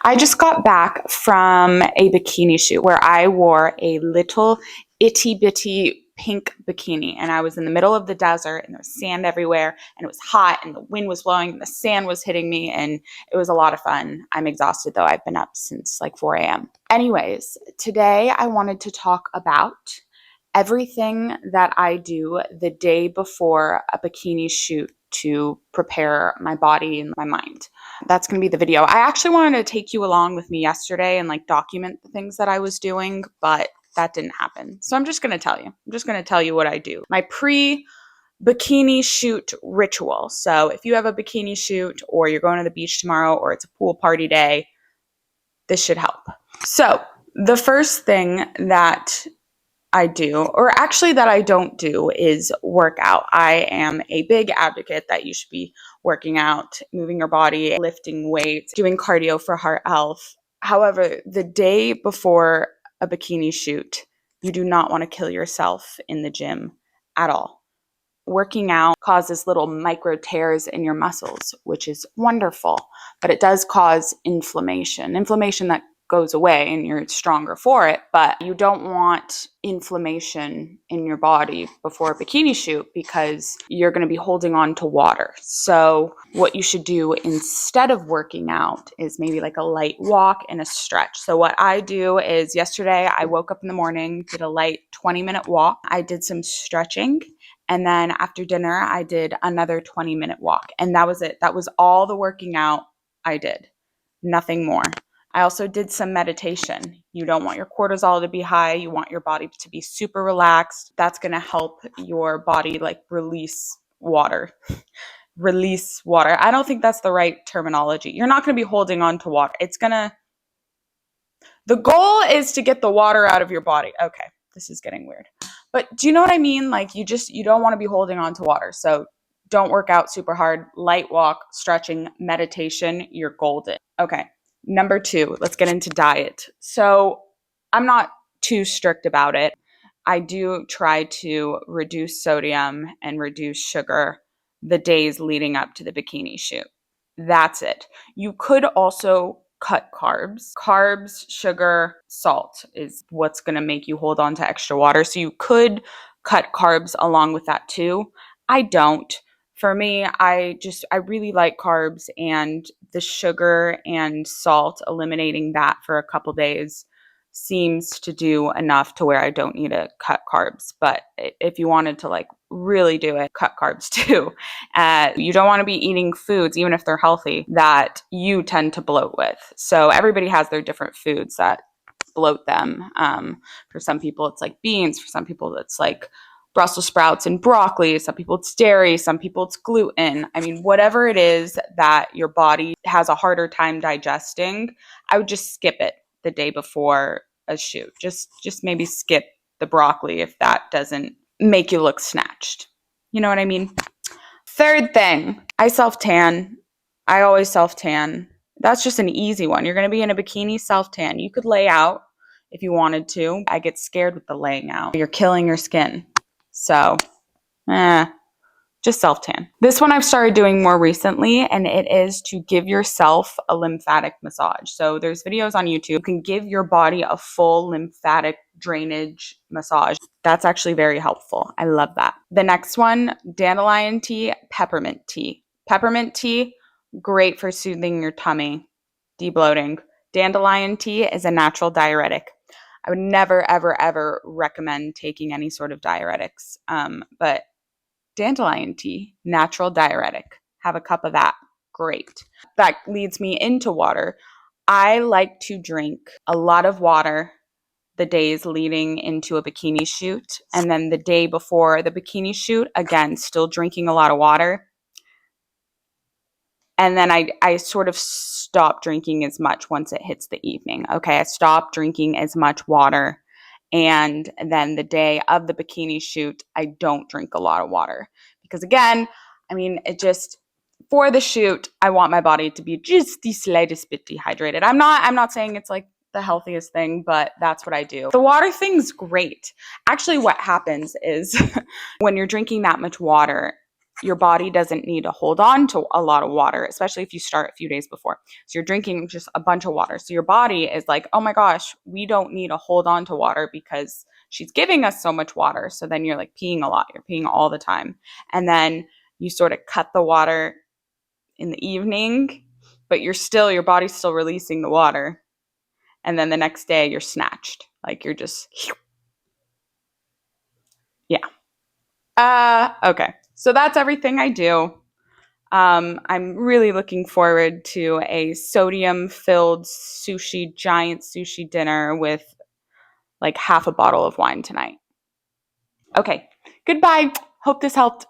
I just got back from a bikini shoot where I wore a little itty bitty pink bikini, and I was in the middle of the desert and there was sand everywhere and it was hot and the wind was blowing and the sand was hitting me and it was a lot of fun. I'm exhausted though. I've been up since like 4 a.m. Anyways, today I wanted to talk about everything that I do the day before a bikini shoot to prepare my body and my mind. That's going to be the video. I actually wanted to take you along with me yesterday and like document the things that I was doing, but that didn't happen. So I'm just going to tell you. I'm just going to tell you what I do. My pre-bikini shoot ritual. So if you have a bikini shoot or you're going to the beach tomorrow or it's a pool party day, this should help. So the first thing that I do, or actually that I don't do, is work out. I am a big advocate that you should be working out, moving your body, lifting weights, doing cardio for heart health. However, the day before a bikini shoot, you do not want to kill yourself in the gym at all. Working out causes little micro tears in your muscles, which is wonderful, but it does cause inflammation that goes away and you're stronger for it, but you don't want inflammation in your body before a bikini shoot because you're going to be holding on to water. So what you should do instead of working out is maybe like a light walk and a stretch. So what I do is yesterday I woke up in the morning, did a light 20-minute walk. I did some stretching. And then after dinner, I did another 20-minute walk. And that was it. That was all the working out I did. Nothing more. I also did some meditation. You don't want your cortisol to be high. You want your body to be super relaxed. That's going to help your body like release water. Release water. I don't think that's the right terminology. You're not going to be holding on to water. The goal is to get the water out of your body. Okay, this is getting weird. But do you know what I mean? Like you don't want to be holding on to water. So don't work out super hard. Light walk, stretching, meditation, you're golden. Okay. Number 2, let's get into diet. So I'm not too strict about it. I do try to reduce sodium and reduce sugar the days leading up to the bikini shoot. That's it. You could also cut carbs. Carbs, sugar, salt is what's going to make you hold on to extra water. So you could cut carbs along with that too. I don't. For me, I really like carbs, and the sugar and salt, eliminating that for a couple days seems to do enough to where I don't need to cut carbs. But if you wanted to like really do it, cut carbs too. You don't want to be eating foods, even if they're healthy, that you tend to bloat with. So everybody has their different foods that bloat them. For some people, it's like beans. For some people, it's like Brussels sprouts and broccoli. Some people it's dairy, some people it's gluten. I mean, whatever it is that your body has a harder time digesting, I would just skip it the day before a shoot. Just maybe skip the broccoli if that doesn't make you look snatched. You know what I mean? Third thing, I self-tan. I always self-tan. That's just an easy one. You're going to be in a bikini self-tan. You could lay out if you wanted to. I get scared with the laying out. You're killing your skin. So, just self-tan. This one I've started doing more recently, and it is to give yourself a lymphatic massage. So there's videos on YouTube. You can give your body a full lymphatic drainage massage. That's actually very helpful. I love that. The next one, dandelion tea, peppermint tea. Peppermint tea, great for soothing your tummy, debloating. Dandelion tea is a natural diuretic. I would never, ever, ever recommend taking any sort of diuretics. But dandelion tea, natural diuretic. Have a cup of that. Great. That leads me into water. I like to drink a lot of water the days leading into a bikini shoot. And then the day before the bikini shoot, again, still drinking a lot of water. And then I sort of stop drinking as much once it hits the evening. Okay, I stop drinking as much water. And then the day of the bikini shoot, I don't drink a lot of water. Because again, I mean, for the shoot, I want my body to be just the slightest bit dehydrated. I'm not saying it's like the healthiest thing, but that's what I do. The water thing's great. Actually, what happens is when you're drinking that much water, your body doesn't need to hold on to a lot of water, especially if you start a few days before. So you're drinking just a bunch of water. So your body is like, oh my gosh, we don't need to hold on to water because she's giving us so much water. So then you're like peeing a lot. You're peeing all the time. And then you sort of cut the water in the evening, but your body's still releasing the water. And then the next day you're snatched. Like you're just, yeah. Okay. So that's everything I do. I'm really looking forward to a sodium-filled giant sushi dinner with like half a bottle of wine tonight. Okay. Goodbye. Hope this helped.